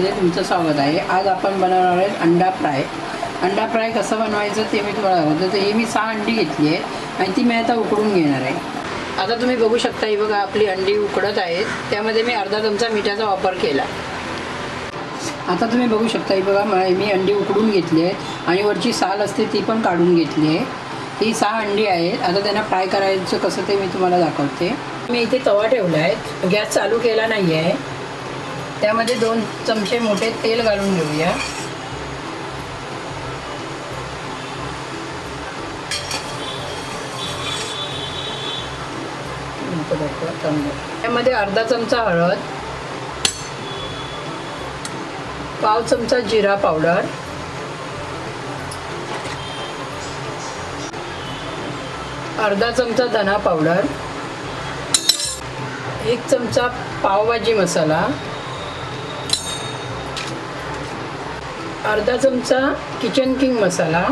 चॅनलमध्ये तुमचं स्वागत आहे। आज आपण बनवणार आहे अंडा फ्राय। अंडा फ्राय कसं बनवायचं ते मी तुम्हाला दाखवतो। तर ही मी 6 अंडी घेतली आहे आणि ती मी आता उकडून घेणार आहे। आता तुम्ही बघू शकता, ही बघा आपली अंडी उकडत आहेत। त्यामध्ये मी अर्धा चमचा मिठाचा वापर केला। आता तुम्ही बघू शकता, ही बघा मी अंडी उकडून घेतली आहेत आणि वरची साल असते ती पण काढून घेतली आहे। ही 6 अंडी आहेत। आता त्यांना फ्राय करायचं कसं ते मी तुम्हाला दाखवते। मी इथे तवा ठेवला आहे, गॅस चालू केला नाही आहे। त्यामध्ये 2 चमचे मोठे तेल घालून घेऊया। त्यामध्ये अर्धा चमचा हळद, पाव चमचा जिरा पावडर, अर्धा चमचा धना पावडर, 1 चमचा पावभाजी मसाला, अर्धा चमचा किचन किंग मसाला,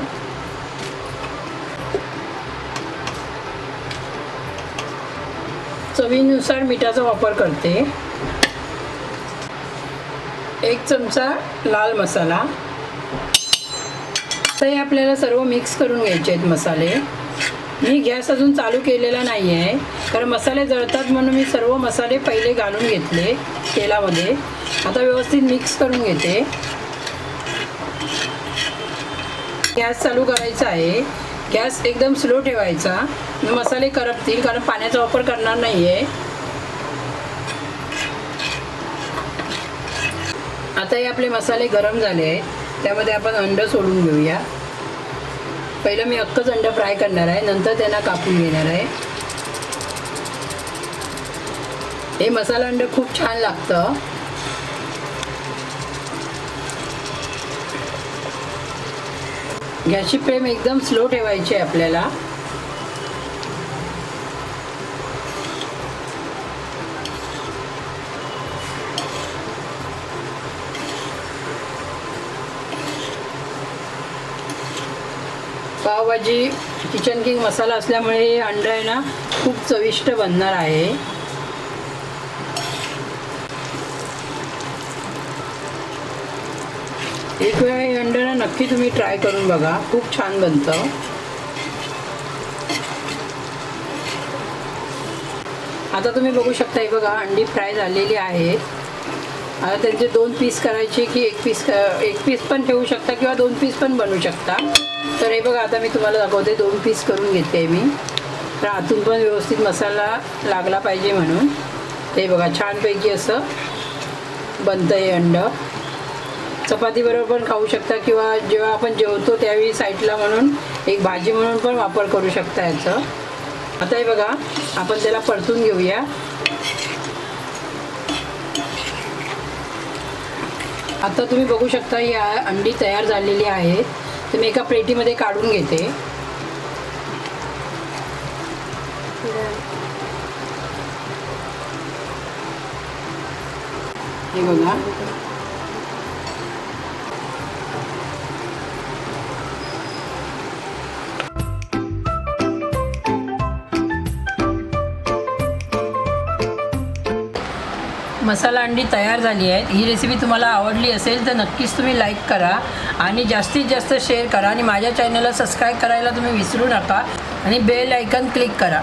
चवीनुसार मिठाचा वापर करते, 1 चमचा लाल मसाला। तर हे आपल्याला सर्व मिक्स करून घ्यायचे आहेत मसाले। मी गॅस अजून चालू केलेला नाही आहे, कारण मसाले जळतात म्हणून मी सर्व मसाले पहिले घालून घेतले तेलामध्ये। आता व्यवस्थित मिक्स करून घेते। गॅस चालू करायचा आहे। गॅस एकदम स्लो ठेवायचा, मसाले करपतील, कारण पाण्याचा वापर करणार नाही आहे। आता हे आपले मसाले गरम झाले आहेत, त्यामध्ये आपण अंड सोडून घेऊया। पहिलं मी अख्खंच अंड फ्राय करणार आहे, नंतर त्यांना कापून घेणार आहे। हे मसाला अंड खूप छान लागतं। गॅसची फ्लेम एकदम स्लो ठेवायची आहे आपल्याला। पावभाजी किचन किंग मसाला असल्यामुळे हे अंड आहे ना खूप चविष्ट बनणार आहे। एक वेळा हे अंड ना नक्की तुम्ही ट्राय करून बघा, खूप छान बनतं। आता तुम्ही बघू शकता, हे बघा अंडी फ्राय झालेली आहेत। आता त्यांचे 2 पीस करायचे की एक पीस पण ठेवू शकता किंवा 2 पीस पण बनवू शकता। तर हे बघा आता मी तुम्हाला दाखवते, 2 पीस करून घेते मी, तर आतून पण व्यवस्थित मसाला लागला पाहिजे म्हणून। हे बघा छानपैकी असं बनतं हे अंड। चपातीबरोबर पण खाऊ शकता किंवा जेव्हा आपण जेवतो त्यावेळी साईडला म्हणून एक भाजी म्हणून पण वापर करू शकता याचं। आता हे बघा आपण त्याला परतून घेऊया। आता तुम्ही बघू शकता, ही अंडी तयार झालेली आहेत। तर मी एका प्लेटीमध्ये काढून घेते। हे बघा मसाला अंडी तयार झाली आहे। ही रेसिपी तुम्हाला आवडली असेल तर नक्कीच तुम्ही लाईक करा आणि जास्तीत जास्त शेअर करा आणि माझ्या चॅनलला सबस्क्राईब करायला तुम्ही विसरू नका आणि बेल आयकॉन क्लिक करा।